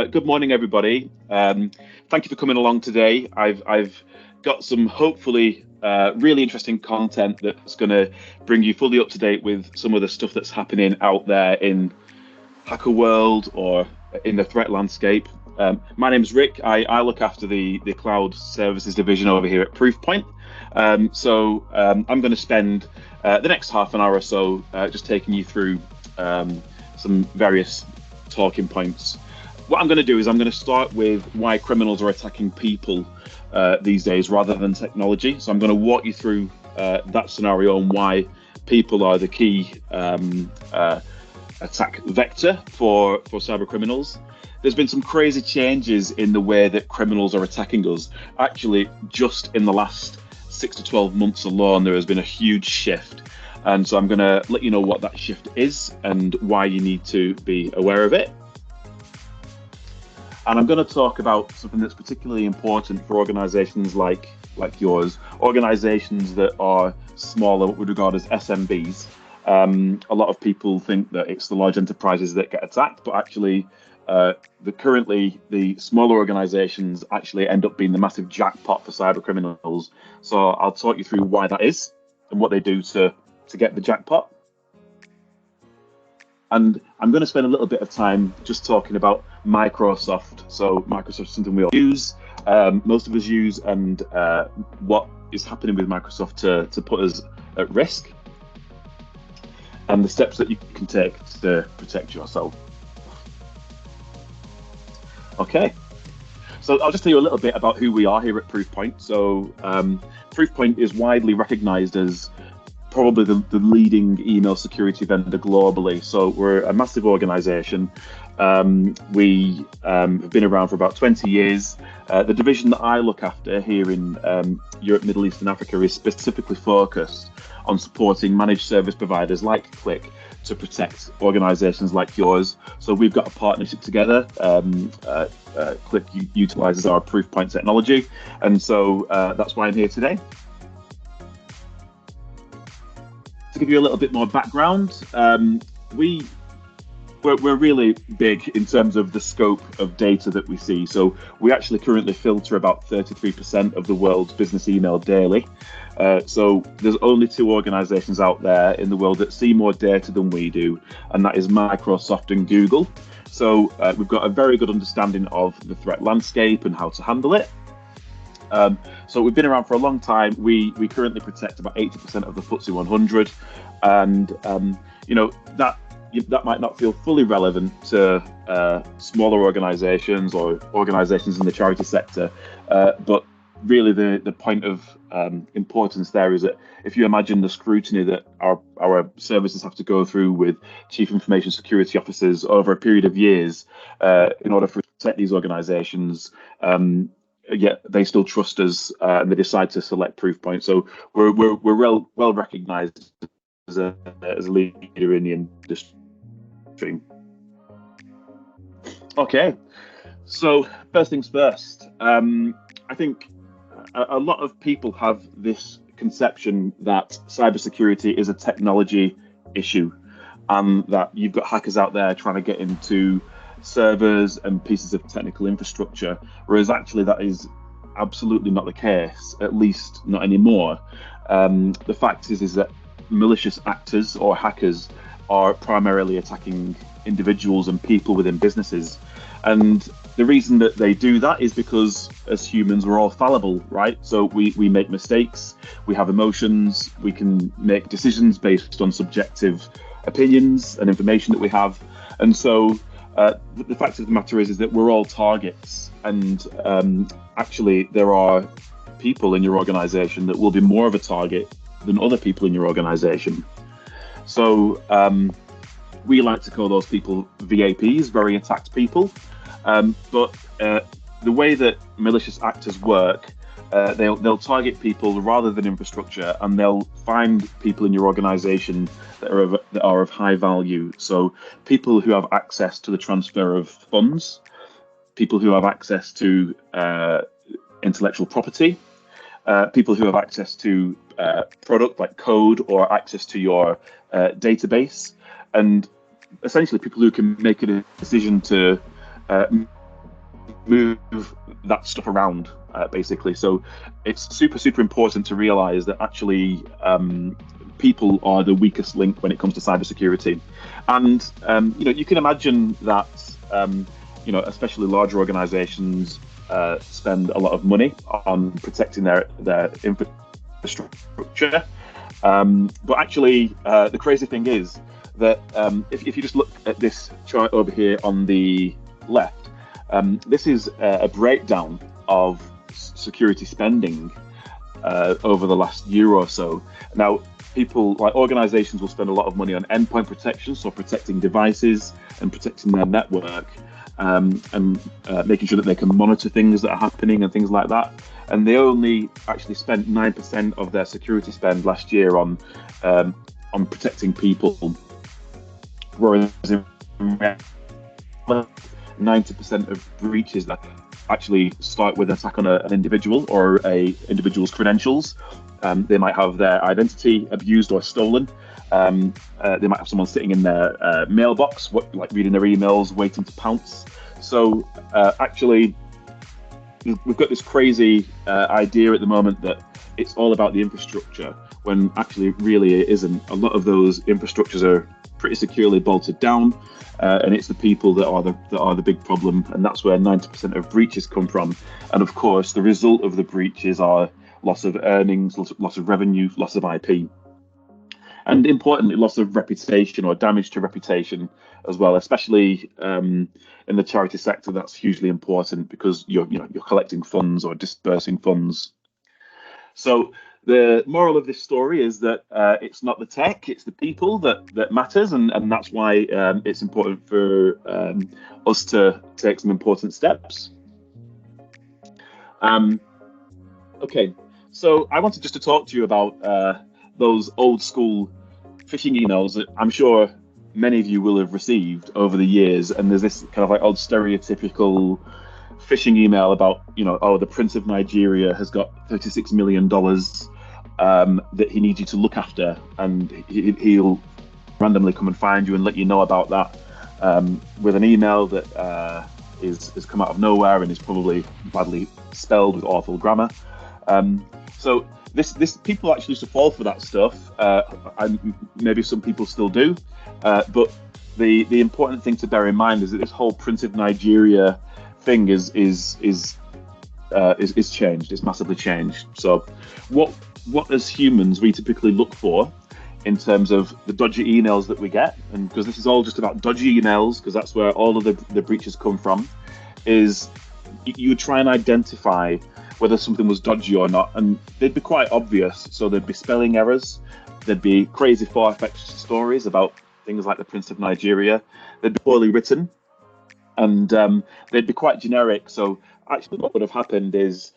Good morning, everybody. Thank you for coming along today. I've got some hopefully really interesting content that's going to bring you fully up to date with some of the stuff that's happening out there in hacker world or in the threat landscape. My name is Rick. I look after the cloud services division over here at Proofpoint. I'm going to spend the next half an hour or so just taking you through some various talking points. What I'm going to do is I'm going to start with why criminals are attacking people these days rather than technology. So I'm going to walk you through that scenario and why people are the key attack vector for cyber criminals. There's been some crazy changes in the way that criminals are attacking us. Actually, just in the last 6 to 12 months alone, there has been a huge shift. And so I'm going to let you know what that shift is and why you need to be aware of it. And I'm going to talk about something that's particularly important for organizations like yours, organizations that are smaller, what we regard as SMBs. A lot of people think that it's the large enterprises that get attacked, but actually currently the smaller organizations actually end up being the massive jackpot for cyber criminals. So I'll talk you through why that is and what they do to get the jackpot. And I'm going to spend a little bit of time just talking about Microsoft. So Microsoft is something we all use, most of us use, and what is happening with Microsoft to put us at risk, and the steps that you can take to protect yourself. Okay, so I'll just tell you a little bit about who we are here at Proofpoint. So Proofpoint is widely recognized as probably the leading email security vendor globally. So we're a massive organization. We have been around for about 20 years. The division that I look after here in Europe, Middle East and Africa is specifically focused on supporting managed service providers like Click to protect organizations like yours. So we've got a partnership together. Click utilizes our Proofpoint technology. And so that's why I'm here today. To give you a little bit more background, we're really big in terms of the scope of data that we see. So we actually currently filter about 33% of the world's business email daily. So there's only 2 organizations out there in the world that see more data than we do, and that is Microsoft and Google. So we've got a very good understanding of the threat landscape and how to handle it. So we've been around for a long time. We currently protect about 80% of the FTSE 100, and that might not feel fully relevant to smaller organisations or organisations in the charity sector, but really the point of importance there is that if you imagine the scrutiny that our services have to go through with chief information security officers over a period of years in order to protect these organisations. Yet they still trust us, and they decide to select Proofpoint. So we're well recognised as a leader in the industry. Okay, so first things first. I think a lot of people have this conception that cybersecurity is a technology issue, and that you've got hackers out there trying to get into servers and pieces of technical infrastructure, whereas actually that is absolutely not the case, at least not anymore. The fact is that malicious actors or hackers are primarily attacking individuals and people within businesses. And the reason that they do that is because as humans, we're all fallible, right? So we make mistakes, we have emotions, we can make decisions based on subjective opinions and information that we have. And so the fact of the matter is that we're all targets, and actually there are people in your organization that will be more of a target than other people in your organization. So we like to call those people VAPs, very attacked people. But the way that malicious actors work, they'll target people rather than infrastructure, and they'll find people in your organization that are of high value. So people who have access to the transfer of funds, people who have access to intellectual property, people who have access to product like code or access to your database, and essentially people who can make a decision to move that stuff around, basically. So it's super important to realize that actually people are the weakest link when it comes to cybersecurity. And you can imagine that especially larger organizations spend a lot of money on protecting their infrastructure. But actually, the crazy thing is that if you just look at this chart over here on the left, this is a breakdown of security spending over the last year or so. Now, people, like organizations, will spend a lot of money on endpoint protection, so protecting devices and protecting their network, and making sure that they can monitor things that are happening and things like that. And they only actually spent 9% of their security spend last year on protecting people, whereas in 90% of breaches that actually start with an attack on an individual or a individual's credentials. They might have their identity abused or stolen. They might have someone sitting in their mailbox, like reading their emails, waiting to pounce. So actually, we've got this crazy idea at the moment that it's all about the infrastructure, when actually really it isn't. A lot of those infrastructures are pretty securely bolted down, and it's the people that are the big problem, and that's where 90% of breaches come from. And of course, the result of the breaches are loss of earnings, loss of revenue, loss of IP, and importantly, loss of reputation or damage to reputation as well. Especially in the charity sector, that's hugely important because you're collecting funds or dispersing funds. So the moral of this story is that it's not the tech, it's the people that matters, and that's why it's important for us to take some important steps. Okay, so I wanted just to talk to you about those old school phishing emails that I'm sure many of you will have received over the years. And there's this kind of like old stereotypical phishing email about, the Prince of Nigeria has got $36 million that he needs you to look after, and he'll randomly come and find you and let you know about that with an email that is come out of nowhere and is probably badly spelled with awful grammar. So this people actually used to fall for that stuff, and maybe some people still do. But the important thing to bear in mind is that this whole Prince of Nigeria thing is changed. It's massively changed. So what as humans we typically look for in terms of the dodgy emails that we get, and because this is all just about dodgy emails, because that's where all of the breaches come from, is you would try and identify whether something was dodgy or not, and they'd be quite obvious. So there'd be spelling errors, there'd be crazy far-fetched stories about things like the Prince of Nigeria, they'd be poorly written, and they'd be quite generic. So actually what would have happened is,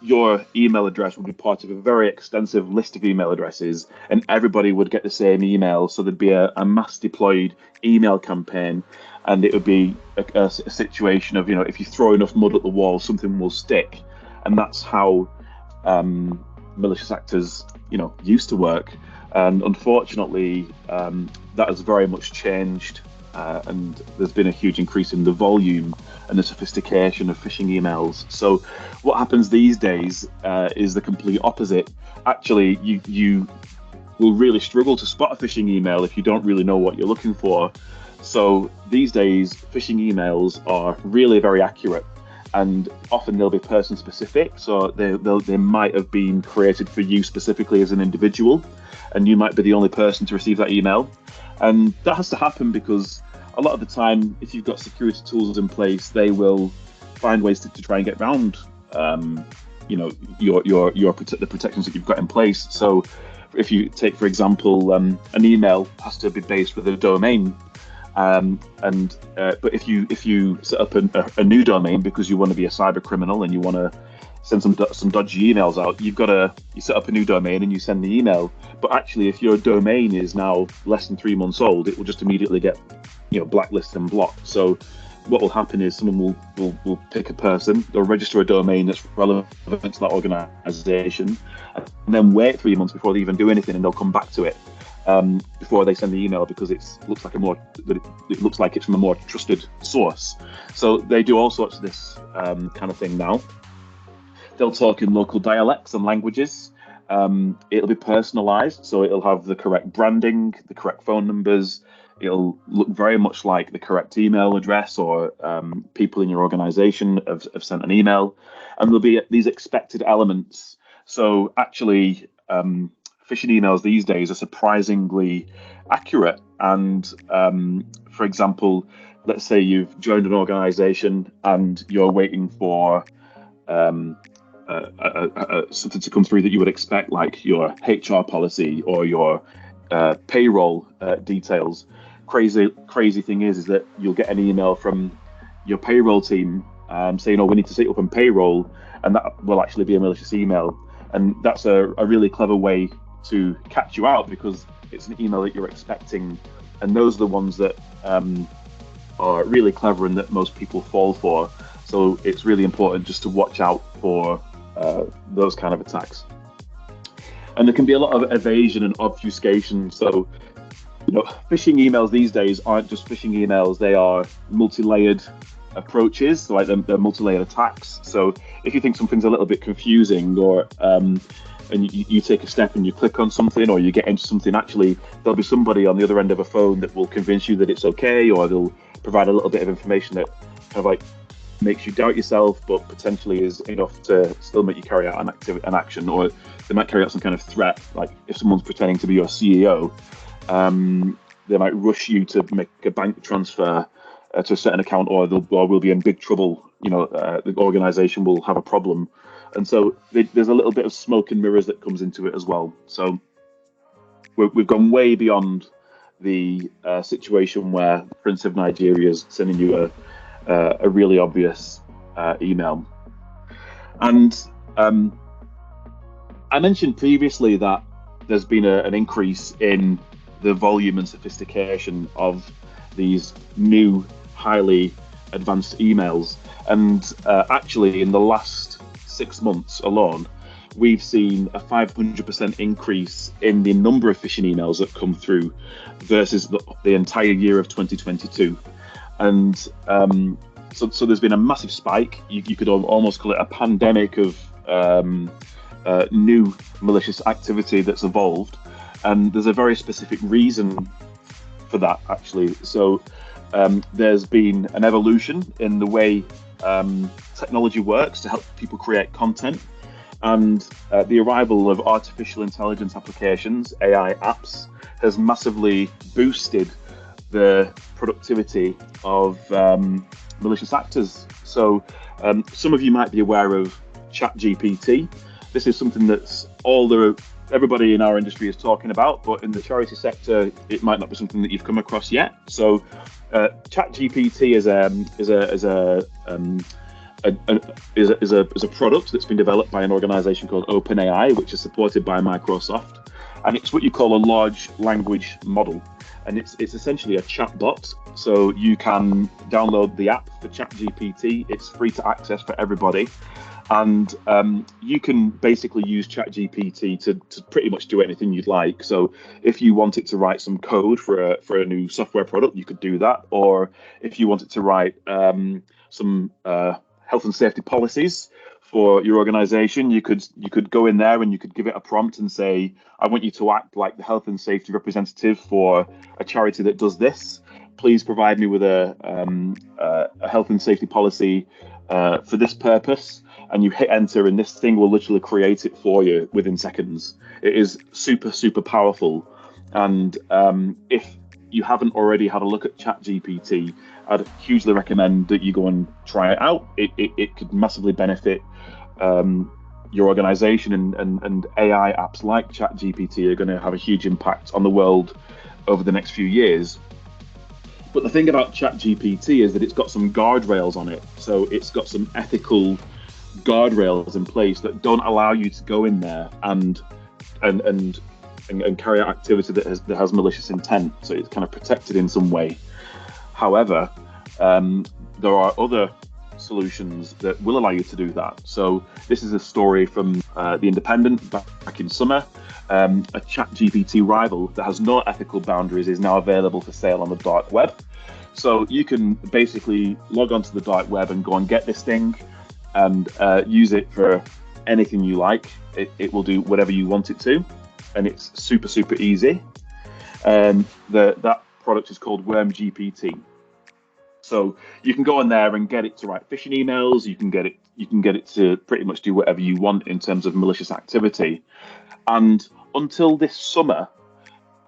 your email address would be part of a very extensive list of email addresses, and everybody would get the same email. So there'd be a mass deployed email campaign, and it would be a situation of, if you throw enough mud at the wall, something will stick. And that's how malicious actors, used to work. And unfortunately, that has very much changed. And there's been a huge increase in the volume and the sophistication of phishing emails. So what happens these days is the complete opposite. Actually, you will really struggle to spot a phishing email if you don't really know what you're looking for. So these days, phishing emails are really very accurate, and often they'll be person specific. So they might have been created for you specifically as an individual, and you might be the only person to receive that email. And that has to happen because a lot of the time, if you've got security tools in place, they will find ways to try and get around, the protections that you've got in place. So if you take, for example, an email has to be based with a domain. But if you set up a new domain because you want to be a cyber criminal and you want to send some dodgy emails out, you set up a new domain and you send the email. But actually, if your domain is now less than 3 months old, it will just immediately get blacklisted and blocked. So what will happen is someone will pick a person, they'll register a domain that's relevant to that organization, and then wait 3 months before they even do anything, and they'll come back to it. before they send the email, because it looks like it's from a more trusted source. So they do all sorts of this kind of thing now. They'll talk in local dialects and languages. It'll be personalized, so it'll have the correct branding, the correct phone numbers. It'll look very much like the correct email address, or people in your organization have sent an email. And there'll be these expected elements. So actually, phishing emails these days are surprisingly accurate. And for example, let's say you've joined an organization and you're waiting for something to come through that you would expect, like your HR policy or your payroll details. Crazy thing is that you'll get an email from your payroll team saying, "Oh, we need to set up on payroll," and that will actually be a malicious email. And that's a really clever way to catch you out, because it's an email that you're expecting, and those are the ones that are really clever and that most people fall for. So it's really important just to watch out for those kind of attacks. And there can be a lot of evasion and obfuscation. So, phishing emails these days aren't just phishing emails; they are multi-layered approaches, so like they're multi-layered attacks. So if you think something's a little bit confusing, or and you take a step and you click on something, or you get into something, actually there'll be somebody on the other end of a phone that will convince you that it's okay, or they'll provide a little bit of information that kind of like makes you doubt yourself, but potentially is enough to still make you carry out an action, or they might carry out some kind of threat. Like if someone's pretending to be your CEO, they might rush you to make a bank transfer to a certain account, or we'll be in big trouble. The organization will have a problem. And so there's a little bit of smoke and mirrors that comes into it as well. So we've gone way beyond the situation where the Prince of Nigeria is sending you a really obvious email. And I mentioned previously that there's been an increase in the volume and sophistication of these new, highly advanced emails. And actually, in the last 6 months alone, we've seen a 500% increase in the number of phishing emails that come through versus the entire year of 2022. And so there's been a massive spike. You could almost call it a pandemic of new malicious activity that's evolved. And there's a very specific reason for that, actually. So there's been an evolution in the way technology works to help people create content. And the arrival of artificial intelligence applications, AI apps, has massively boosted the productivity of malicious actors. So some of you might be aware of ChatGPT. This is something that's everybody in our industry is talking about, but in the charity sector, it might not be something that you've come across yet. So ChatGPT is a product that's been developed by an organization called OpenAI, which is supported by Microsoft, and it's what you call a large language model, and it's essentially a chatbot. So you can download the app for ChatGPT. It's free to access for everybody, and you can basically use ChatGPT to pretty much do anything you'd like. So if you wanted to write some code for a new software product, you could do that, or if you wanted to write some health and safety policies for your organization, you could go in there and you could give it a prompt and say, I want you to act like the health and safety representative for a charity that does this. Please provide me with a health and safety policy for this purpose. And you hit enter, and this thing will literally create it for you within seconds. It is super, super powerful. And if you haven't already had a look at ChatGPT, I'd hugely recommend that you go and try it out. It could massively benefit your organization, and AI apps like ChatGPT are going to have a huge impact on the world over the next few years. But the thing about ChatGPT is that it's got some guardrails on it. So it's got some ethical guardrails in place that don't allow you to go in there and carry out activity that has malicious intent. So it's kind of protected in some way. However, there are other solutions that will allow you to do that. So this is a story from The Independent back in summer. A ChatGPT rival that has no ethical boundaries is now available for sale on the dark web. So you can basically log onto the dark web and go and get this thing and use it for anything you like. It will do whatever you want it to, and it's super, super easy. That product is called WormGPT. So you can go on there and get it to write phishing emails. You can get it to pretty much do whatever you want in terms of malicious activity. And until this summer,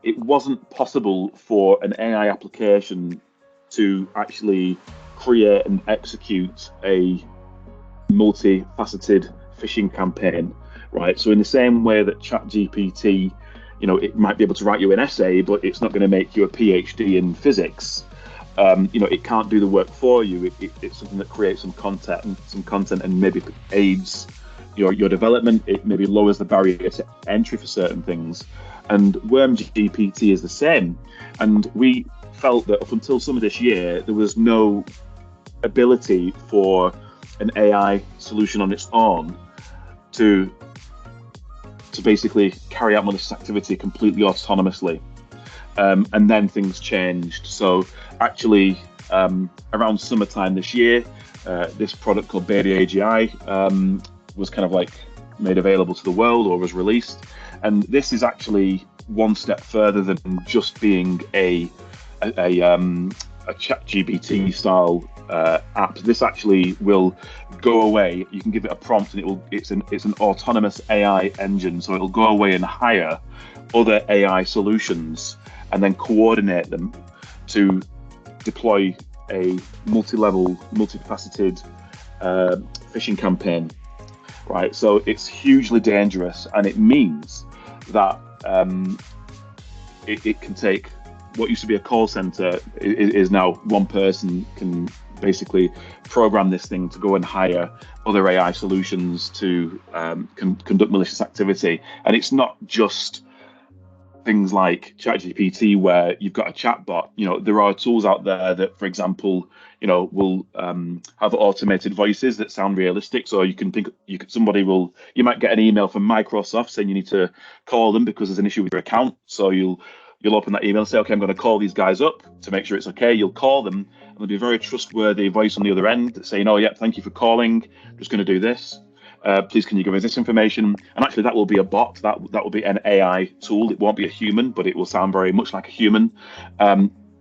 it wasn't possible for an AI application to actually create and execute a multifaceted phishing campaign, right? So in the same way that ChatGPT, it might be able to write you an essay, but it's not going to make you a PhD in physics. It can't do the work for you. It's something that creates some content and maybe aids your development. It maybe lowers the barrier to entry for certain things. And WormGPT is the same. And we felt that up until some of this year, there was no ability for an AI solution on its own to basically carry out malicious activity completely autonomously. And then things changed. So actually, around summertime this year, this product called Beta AGI was kind of like made available to the world or was released. And this is actually one step further than just being a ChatGPT style app. This actually will go away. You can give it a prompt, and it's an autonomous AI engine. So it'll go away and hire other AI solutions and then coordinate them to deploy a multi-level, multifaceted phishing campaign. Right, so it's hugely dangerous, and it means that it can take what used to be a call center is now one person can basically program this thing to go and hire other AI solutions to conduct malicious activity. And it's not just things like ChatGPT where you've got a chatbot. There are tools out there that, for example, will have automated voices that sound realistic. So you might get an email from Microsoft saying you need to call them because there's an issue with your account. So you'll open that email and say, okay, I'm going to call these guys up to make sure it's okay. You'll call them, and there'll be a very trustworthy voice on the other end saying, oh, yeah, thank you for calling. I'm just going to do this. Please, can you give us this information? And actually, that will be a bot. That will be an AI tool. It won't be a human, but it will sound very much like a human.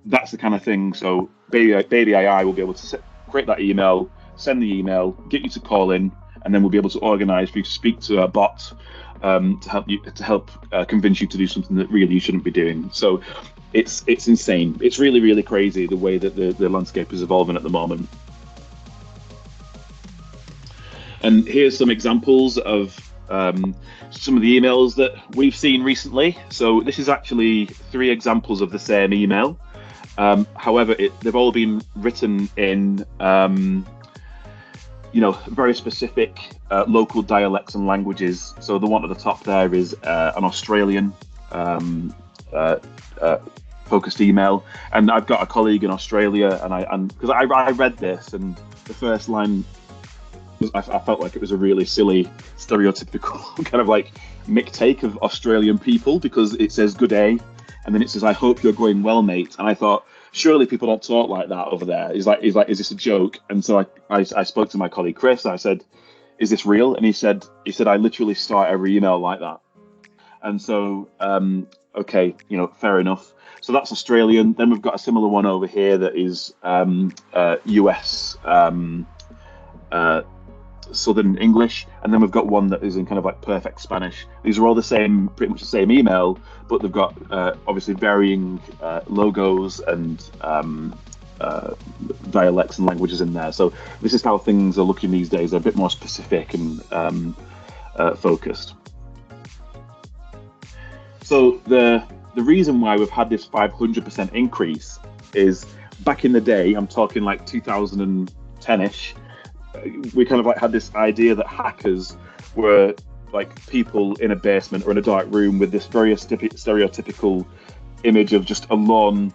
That's the kind of thing. So Baby AI will be able to create that email, send the email, get you to call in, and then we'll be able to organize for you to speak to a bot to help convince you to do something that really you shouldn't be doing. So it's insane. It's really, really crazy the way that the landscape is evolving at the moment. And here's some examples of some of the emails that we've seen recently. So this is actually 3 examples of the same email. However, they've all been written in very specific local dialects and languages. So the one at the top there is an Australian focused email, and I've got a colleague in Australia, and because I read this, and the first line, I felt like it was a really silly, stereotypical kind of like mick take of Australian people, because it says good day, and then it says, I hope you're going well, mate. And I thought, surely people don't talk like that over there. He's like, is this a joke? And so I spoke to my colleague Chris. I said, is this real? And he said, I literally start every email like that. And so, okay, fair enough. So that's Australian. Then we've got a similar one over here that is US Southern English, and then we've got one that is in kind of like perfect Spanish. These are all pretty much the same email, but they've got obviously varying logos and dialects and languages in there. So this is how things are looking these days. They're a bit more specific and focused. So the reason why we've had this 500% increase is back in the day, I'm talking like 2010-ish, we kind of like had this idea that hackers were like people in a basement or in a dark room with this very stereotypical image of just a lone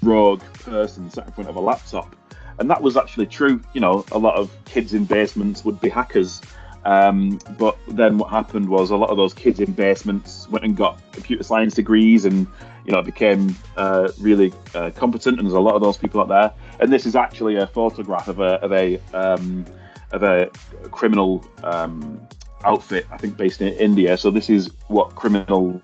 rogue person sat in front of a laptop. And that was actually true. A lot of kids in basements would be hackers. But then what happened was a lot of those kids in basements went and got computer science degrees and, became really competent. And there's a lot of those people out there. And this is actually a photograph of a criminal outfit, I think, based in India. So this is what criminal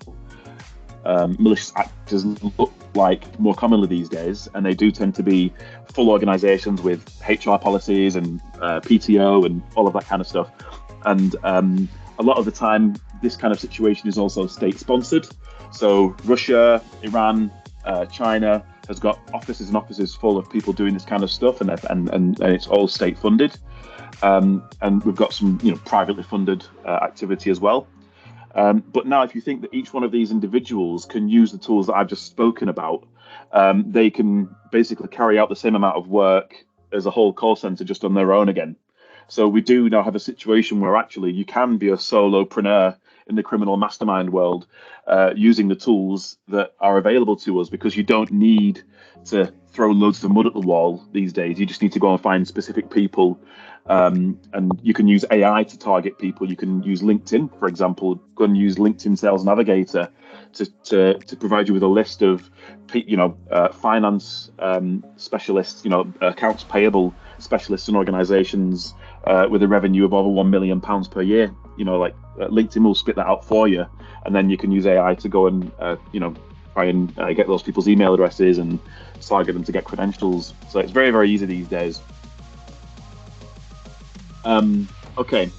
malicious actors look like more commonly these days, and they do tend to be full organizations with HR policies and PTO and all of that kind of stuff. And a lot of the time, this kind of situation is also state-sponsored. So Russia, Iran, China has got offices and offices full of people doing this kind of stuff, and it's all state-funded. And we've got some, privately funded activity as well. But now, if you think that each one of these individuals can use the tools that I've just spoken about, they can basically carry out the same amount of work as a whole call center just on their own again. So we do now have a situation where actually you can be a solopreneur in the criminal mastermind world using the tools that are available to us, because you don't need to throw loads of mud at the wall these days. You just need to go and find specific people. And you can use AI to target people. You can use LinkedIn, for example. Go and use LinkedIn Sales Navigator to provide you with a list of, finance specialists, accounts payable specialists and organizations with a revenue of over £1 million per year. LinkedIn will spit that out for you, and then you can use AI to go and try and get those people's email addresses and target them to get credentials. So it's very, very easy these days. Okay,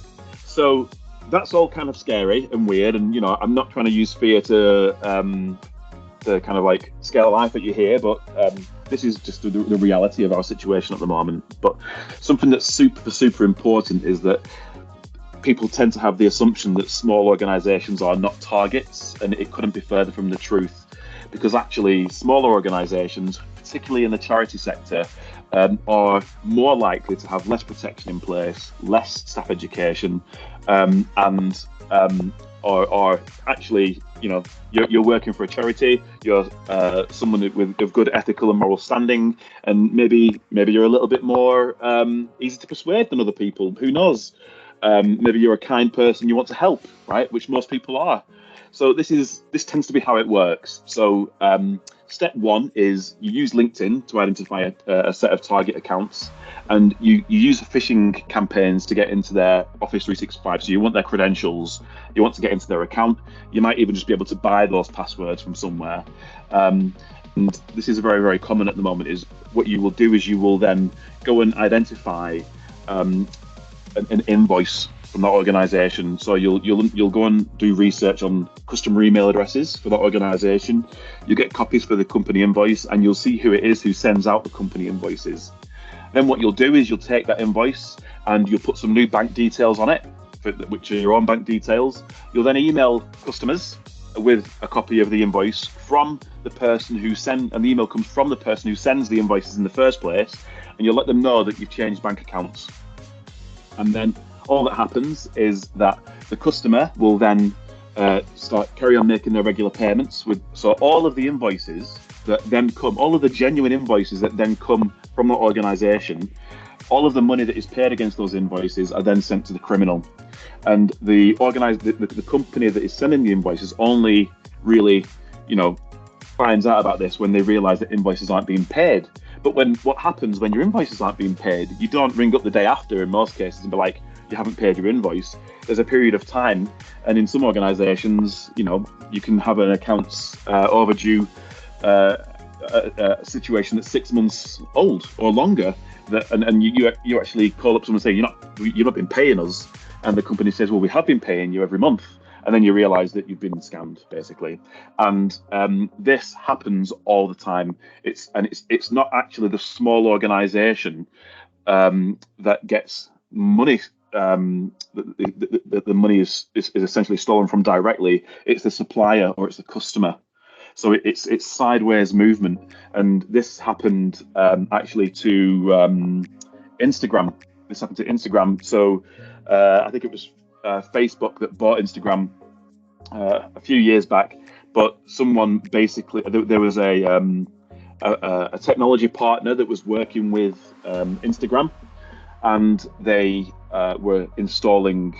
so that's all kind of scary and weird, and I'm not trying to use fear to kind of like scare life at you here, but this is just the reality of our situation at the moment. But something that's super important is that people tend to have the assumption that small organizations are not targets, and it couldn't be further from the truth, because actually smaller organizations, particularly in the charity sector, are more likely to have less protection in place, less staff education, or actually, you're working for a charity, you're someone with good ethical and moral standing, and maybe you're a little bit more easy to persuade than other people. Who knows? Maybe you're a kind person, you want to help, right? Which most people are. So this tends to be how it works. So step one is you use LinkedIn to identify a set of target accounts, and you use phishing campaigns to get into their Office 365. So you want their credentials, you want to get into their account. You might even just be able to buy those passwords from somewhere. And this is very, very common at the moment. Is what you will do is you will then go and identify an invoice from that organization. So you'll go and do research on customer email addresses for that organization. You get copies for the company invoice, and you'll see who it is who sends out the company invoices. Then what you'll do is you'll take that invoice and you'll put some new bank details on it, which are your own bank details. You'll then email customers with a copy of the invoice from the person and the email comes from the person who sends the invoices in the first place, and you'll let them know that you've changed bank accounts. And then all that happens is that the customer will then carry on making their regular payments so all of the invoices that then come, all of the genuine invoices that then come from the organization, all of the money that is paid against those invoices are then sent to the criminal. And the company that is sending the invoices only really, finds out about this when they realize that invoices aren't being paid. But what happens when your invoices aren't being paid, you don't ring up the day after in most cases and be like, you haven't paid your invoice. There's a period of time, and in some organizations, you can have an accounts overdue situation that's 6 months old or longer, and you actually call up someone and say, you've not been paying us, and the company says, well, we have been paying you every month. And then you realize that you've been scammed, basically. And this happens all the time. It's not actually the small organization that gets money. The money is essentially stolen from directly. It's the supplier or it's the customer. So it's sideways movement. And this happened actually to Instagram. This happened to Instagram. So I think it was Facebook that bought Instagram a few years back, but someone basically there was a technology partner that was working with Instagram, and they were installing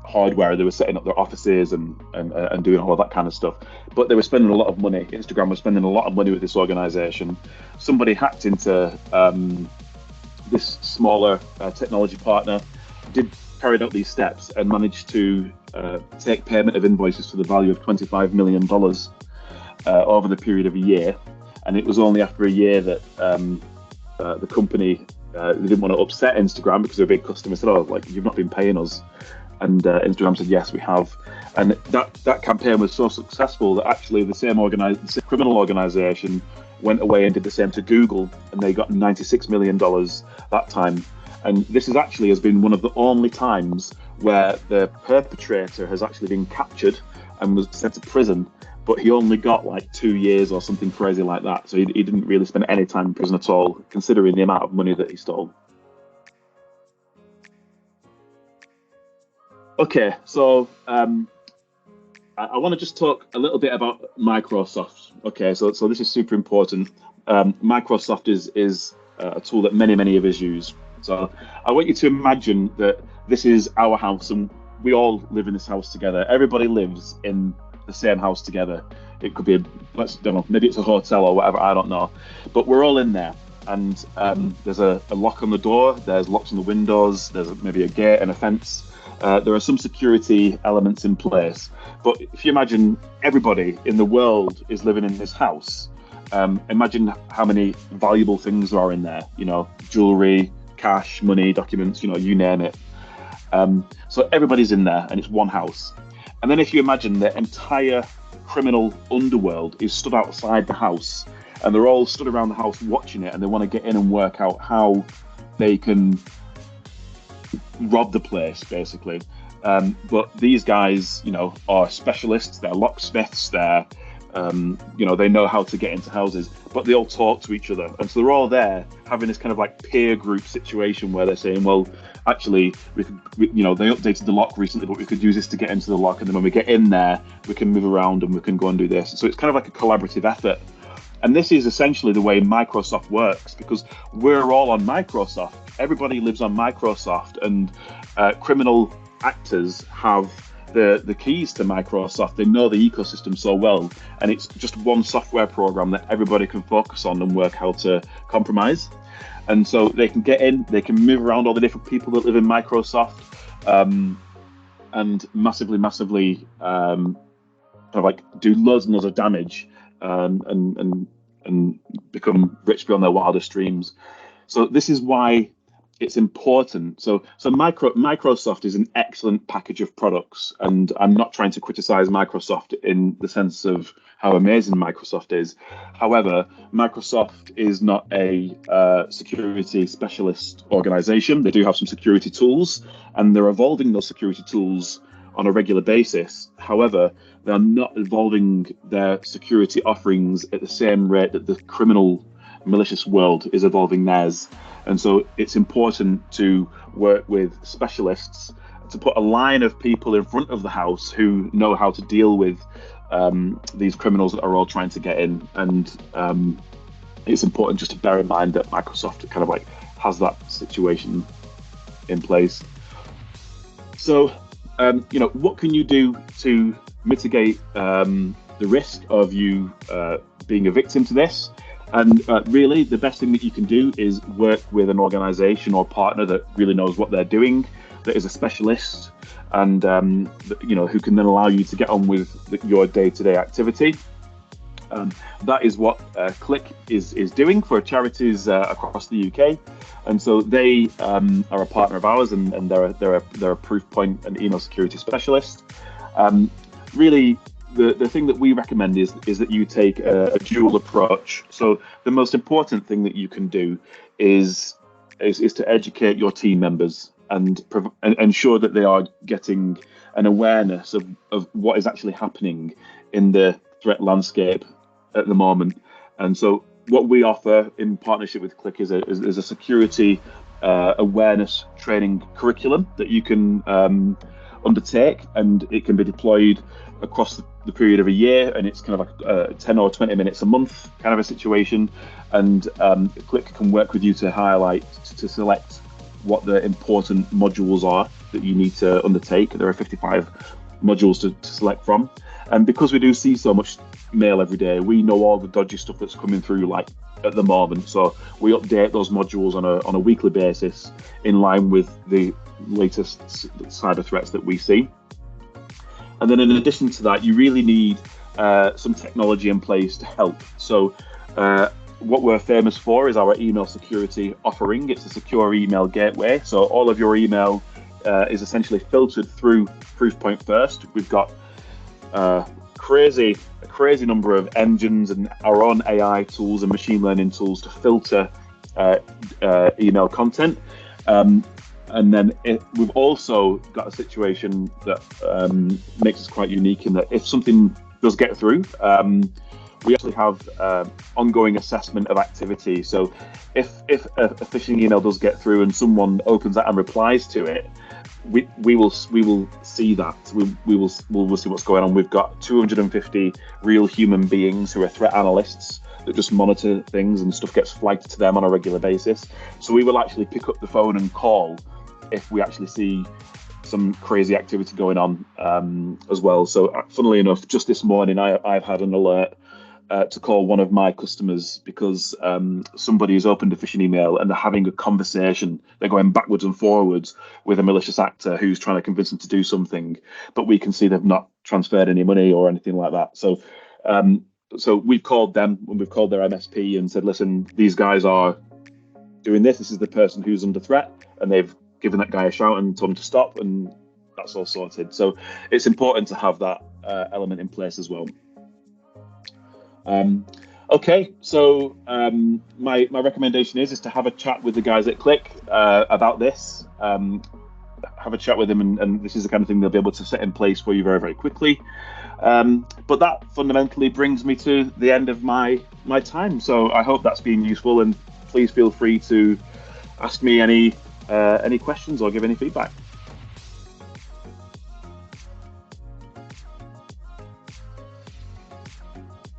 hardware. They were setting up their offices and doing all that kind of stuff. But they were spending a lot of money. Instagram was spending a lot of money with this organization. Somebody hacked into this smaller technology partner, carried out these steps, and managed to take payment of invoices to the value of $25 million over the period of a year. And it was only after a year that the company, they didn't want to upset Instagram because they're a big customer, said, "Oh, like, you've not been paying us." And Instagram said, "Yes, we have." And that campaign was so successful that actually the same criminal organization went away and did the same to Google, and they got $96 million that time. And this has been one of the only times where the perpetrator has actually been captured and was sent to prison, but he only got like 2 years or something crazy like that. So he didn't really spend any time in prison at all, considering the amount of money that he stole. Okay, so I want to just talk a little bit about Microsoft. Okay, so this is super important. Microsoft is a tool that many of us use. So I want you to imagine that this is our house and we all live in this house together. Everybody lives in the same house together. It could be maybe it's a hotel or whatever, I don't know. But we're all in there. And there's a lock on the door, there's locks on the windows, there's maybe a gate and a fence. There are some security elements in place. But if you imagine everybody in the world is living in this house, imagine how many valuable things there are in there, jewelry, cash, money, documents, you name it. So everybody's in there and it's one house. And then if you imagine the entire criminal underworld is stood outside the house and they're all stood around the house watching it and they want to get in and work out how they can rob the place, basically. But these guys, are specialists, they're locksmiths, they're they know how to get into houses, but they all talk to each other. And so they're all there having this kind of like peer group situation where they're saying, well, actually, they updated the lock recently, but we could use this to get into the lock. And then when we get in there, we can move around and we can go and do this. So it's kind of like a collaborative effort. And this is essentially the way Microsoft works, because we're all on Microsoft. Everybody lives on Microsoft, and criminal actors have the keys to Microsoft. They know the ecosystem so well, and it's just one software program that everybody can focus on and work how to compromise. And so they can get in, they can move around all the different people that live in Microsoft, and massively kind of like do loads and loads of damage, and become rich beyond their wildest dreams. So this is why it's important. So Microsoft is an excellent package of products, and I'm not trying to criticize Microsoft in the sense of how amazing Microsoft is. However, Microsoft is not a security specialist organization. They do have some security tools, and they're evolving those security tools on a regular basis. However, they're not evolving their security offerings at the same rate that the criminal malicious world is evolving theirs. And so it's important to work with specialists, to put a line of people in front of the house who know how to deal with these criminals that are all trying to get in. And it's important just to bear in mind that Microsoft kind of like has that situation in place. So, what can you do to mitigate the risk of you being a victim to this? And really, the best thing that you can do is work with an organization or partner that really knows what they're doing, that is a specialist, and who can then allow you to get on with your day-to-day activity. That is what Click is doing for charities across the UK, and so they are a partner of ours, and they're a Proofpoint and email security specialist. Really, the thing that we recommend is that you take a dual approach. So the most important thing that you can do is to educate your team members and ensure that they are getting an awareness of what is actually happening in the threat landscape at the moment. And so what we offer in partnership with Click is a security awareness training curriculum that you can undertake, and it can be deployed across the period of a year, and it's kind of like 10 or 20 minutes a month kind of a situation. And Click can work with you to select what the important modules are that you need to undertake. There are 55 modules to select from. And because we do see so much mail every day, we know all the dodgy stuff that's coming through like at the moment. So we update those modules on a weekly basis in line with the latest cyber threats that we see. And then in addition to that, you really need some technology in place to help. So what we're famous for is our email security offering. It's a secure email gateway. So all of your email is essentially filtered through Proofpoint first. We've got a crazy number of engines and our own AI tools and machine learning tools to filter email content. And then we've also got a situation that makes us quite unique in that if something does get through, we actually have ongoing assessment of activity. So if a phishing email does get through and someone opens that and replies to it, we will see that. We will see what's going on. We've got 250 real human beings who are threat analysts that just monitor things, and stuff gets flagged to them on a regular basis. So we will actually pick up the phone and call if we actually see some crazy activity going on as well. So funnily enough, just this morning I've had an alert to call one of my customers because somebody has opened a phishing email and they're having a conversation. They're going backwards and forwards with a malicious actor who's trying to convince them to do something, but we can see they've not transferred any money or anything like that. So so we've called them and we've called their MSP and said, listen, these guys are doing this. This is the person who's under threat, and they've given that guy a shout and told him to stop, and that's all sorted. So it's important to have that element in place as well. Okay, so my recommendation is to have a chat with the guys at Click about this. Have a chat with them, and this is the kind of thing they'll be able to set in place for you very, very quickly. But that fundamentally brings me to the end of my time. So I hope that's been useful, and please feel free to ask me any questions or give any feedback.